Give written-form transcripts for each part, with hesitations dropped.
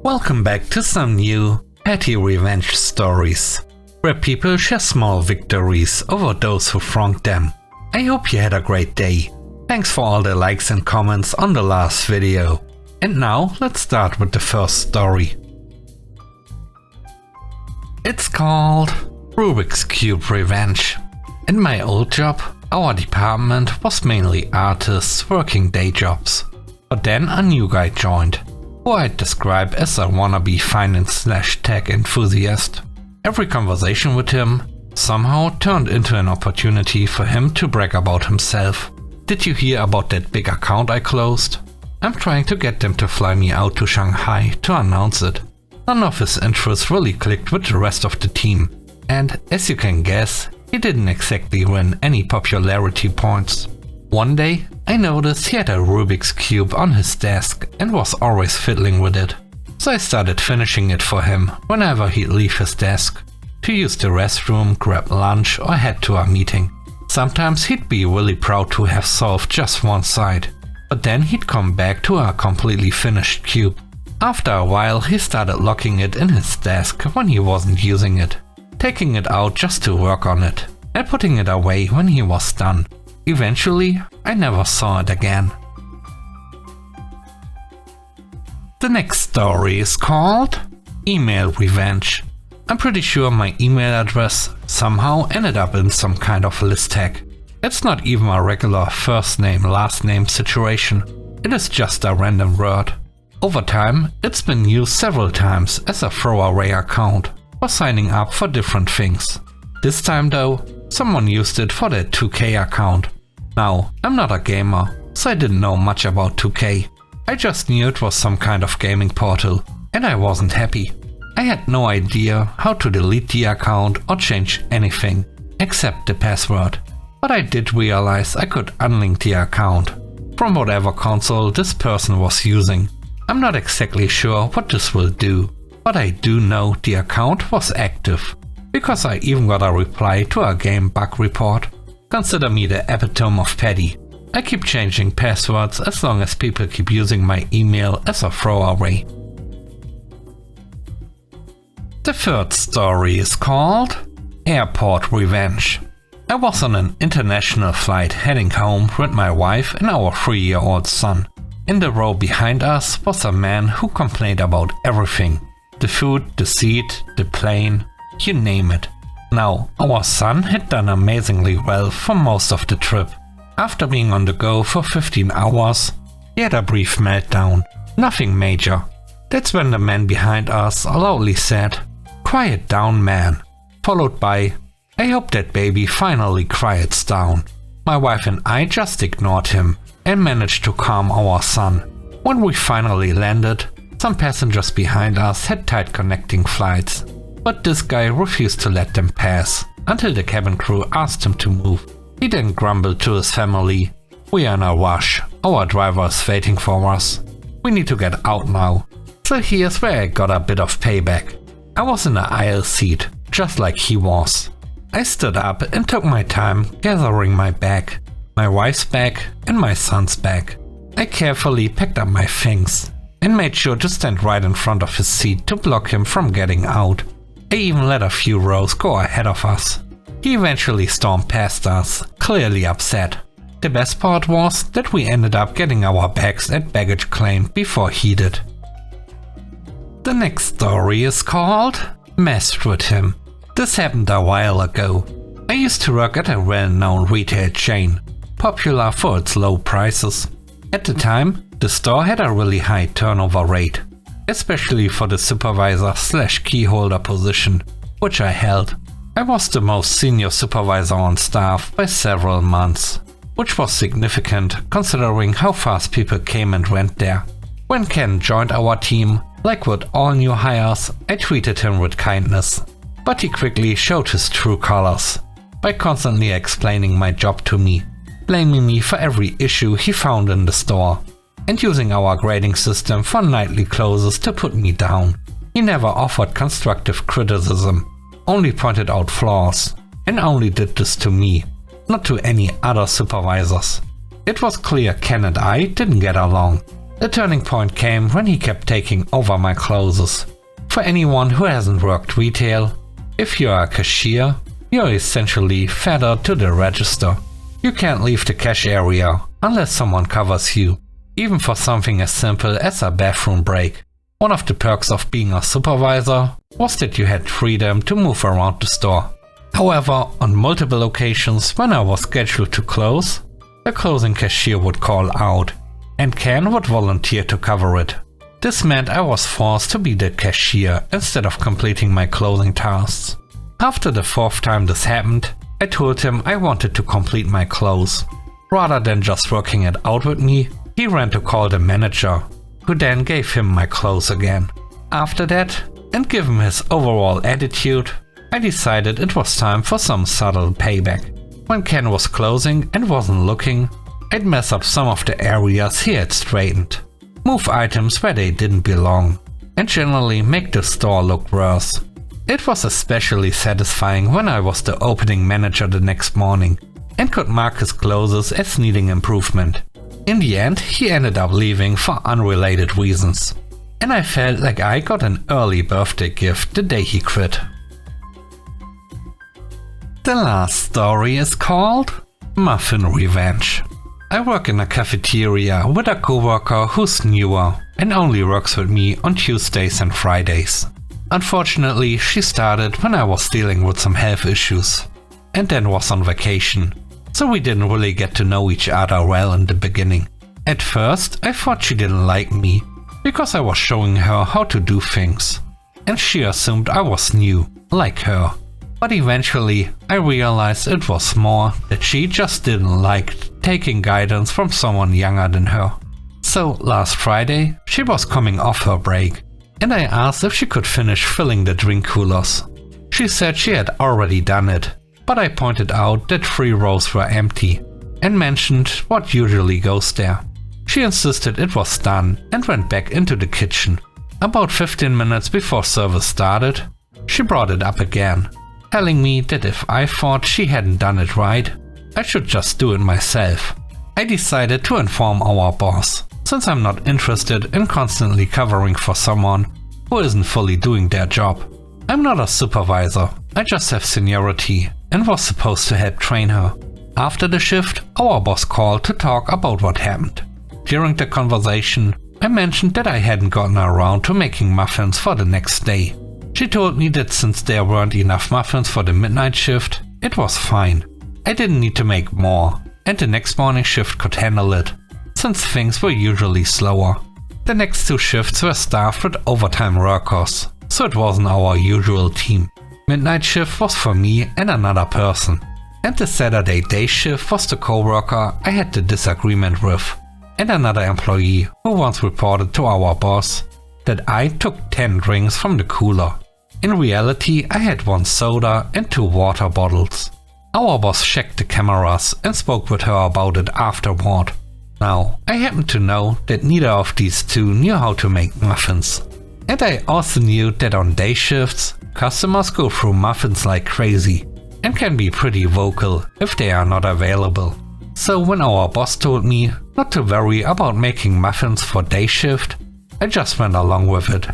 Welcome back to some new PettyRevenge stories, where people share small victories over those who wronged them. I hope you had a great day. Thanks for all the likes and comments on the last video. And now let's start with the first story. It's called Rubik's Cube Revenge. In my old job, our department was mainly artists working day jobs. But then a new guy joined, who I'd describe as a wannabe finance/tech enthusiast. Every conversation with him somehow turned into an opportunity for him to brag about himself. Did you hear about that big account I closed? I'm trying to get them to fly me out to Shanghai to announce it. None of his interests really clicked with the rest of the team. And as you can guess, he didn't exactly win any popularity points. One day, I noticed he had a Rubik's Cube on his desk and was always fiddling with it. So I started finishing it for him whenever he'd leave his desk, to use the restroom, grab lunch or head to a meeting. Sometimes he'd be really proud to have solved just one side, but then he'd come back to a completely finished cube. After a while he started locking it in his desk when he wasn't using it, taking it out just to work on it, and putting it away when he was done. Eventually, I never saw it again. The next story is called Email Revenge. I'm pretty sure my email address somehow ended up in some kind of list tag. It's not even a regular first name last name situation, it is just a random word. Over time, it's been used several times as a throwaway account for signing up for different things. This time though, someone used it for their 2K account. Now, I'm not a gamer, so I didn't know much about 2K. I just knew it was some kind of gaming portal, and I wasn't happy. I had no idea how to delete the account or change anything, except the password. But I did realize I could unlink the account from whatever console this person was using. I'm not exactly sure what this will do, but I do know the account was active, because I even got a reply to a game bug report. Consider me the epitome of petty. I keep changing passwords as long as people keep using my email as a throwaway. The third story is called Airport Revenge. I was on an international flight heading home with my wife and our 3-year-old son. In the row behind us was a man who complained about everything. The food, the seat, the plane, you name it. Now, our son had done amazingly well for most of the trip. After being on the go for 15 hours, he had a brief meltdown. Nothing major. That's when the man behind us loudly said, "Quiet down, man," followed by, "I hope that baby finally quiets down." My wife and I just ignored him and managed to calm our son. When we finally landed, some passengers behind us had tight connecting flights. But this guy refused to let them pass, until the cabin crew asked him to move. He then grumbled to his family, "We are in a rush, our driver is waiting for us. We need to get out now." So here's where I got a bit of payback. I was in the aisle seat, just like he was. I stood up and took my time gathering my bag, my wife's bag and my son's bag. I carefully packed up my things and made sure to stand right in front of his seat to block him from getting out. I even let a few rows go ahead of us. He eventually stormed past us, clearly upset. The best part was that we ended up getting our bags at baggage claim before he did. The next story is called Messed with Him. This happened a while ago. I used to work at a well-known retail chain, popular for its low prices. At the time, the store had a really high turnover rate, especially for the supervisor/key holder position, which I held. I was the most senior supervisor on staff by several months, which was significant considering how fast people came and went there. When Ken joined our team, like with all new hires, I treated him with kindness, but he quickly showed his true colors by constantly explaining my job to me, blaming me for every issue he found in the store, and using our grading system for nightly closes to put me down. He never offered constructive criticism, only pointed out flaws, and only did this to me, not to any other supervisors. It was clear Ken and I didn't get along. The turning point came when he kept taking over my clothes. For anyone who hasn't worked retail, if you are a cashier, you're essentially fettered to the register. You can't leave the cash area unless someone covers you, even for something as simple as a bathroom break. One of the perks of being a supervisor was that you had freedom to move around the store. However, on multiple occasions when I was scheduled to close, the closing cashier would call out, and Ken would volunteer to cover it. This meant I was forced to be the cashier instead of completing my closing tasks. After the fourth time this happened, I told him I wanted to complete my close. Rather than just working it out with me, he ran to call the manager, who then gave him my clothes again. After that, and given his overall attitude, I decided it was time for some subtle payback. When Ken was closing and wasn't looking, I'd mess up some of the areas he had straightened, move items where they didn't belong, and generally make the store look worse. It was especially satisfying when I was the opening manager the next morning and could mark his clothes as needing improvement. In the end, he ended up leaving for unrelated reasons, and I felt like I got an early birthday gift the day he quit. The last story is called Muffin Revenge. I work in a cafeteria with a coworker who's newer and only works with me on Tuesdays and Fridays. Unfortunately, she started when I was dealing with some health issues and then was on vacation, so we didn't really get to know each other well in the beginning. At first, I thought she didn't like me because I was showing her how to do things, and she assumed I was new, like her. But eventually, I realized it was more that she just didn't like taking guidance from someone younger than her. So last Friday, she was coming off her break, and I asked if she could finish filling the drink coolers. She said she had already done it, but I pointed out that 3 rows were empty and mentioned what usually goes there. She insisted it was done and went back into the kitchen. About 15 minutes before service started, she brought it up again, telling me that if I thought she hadn't done it right, I should just do it myself. I decided to inform our boss, since I'm not interested in constantly covering for someone who isn't fully doing their job. I'm not a supervisor, I just have seniority and was supposed to help train her. After the shift, our boss called to talk about what happened. During the conversation, I mentioned that I hadn't gotten around to making muffins for the next day. She told me that since there weren't enough muffins for the midnight shift, it was fine. I didn't need to make more, and the next morning shift could handle it, since things were usually slower. The next 2 shifts were staffed with overtime workers, so it wasn't our usual team. Midnight shift was for me and another person, and the Saturday day shift was the coworker I had the disagreement with, and another employee who once reported to our boss that I took 10 drinks from the cooler. In reality, I had 1 soda and 2 water bottles. Our boss checked the cameras and spoke with her about it afterward. Now, I happen to know that neither of these 2 knew how to make muffins. And I also knew that on day shifts, customers go through muffins like crazy and can be pretty vocal if they are not available. So when our boss told me not to worry about making muffins for day shift, I just went along with it.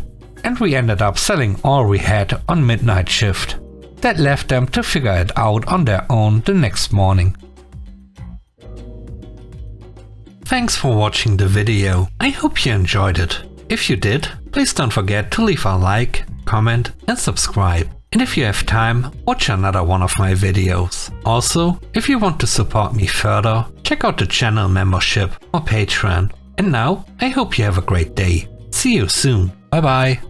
And we ended up selling all we had on midnight shift. That left them to figure it out on their own the next morning. Thanks for watching the video. I hope you enjoyed it. If you did, please don't forget to leave a like, comment and subscribe. And if you have time, watch another one of my videos. Also, if you want to support me further, check out the channel membership or Patreon. And now, I hope you have a great day. See you soon. Bye bye.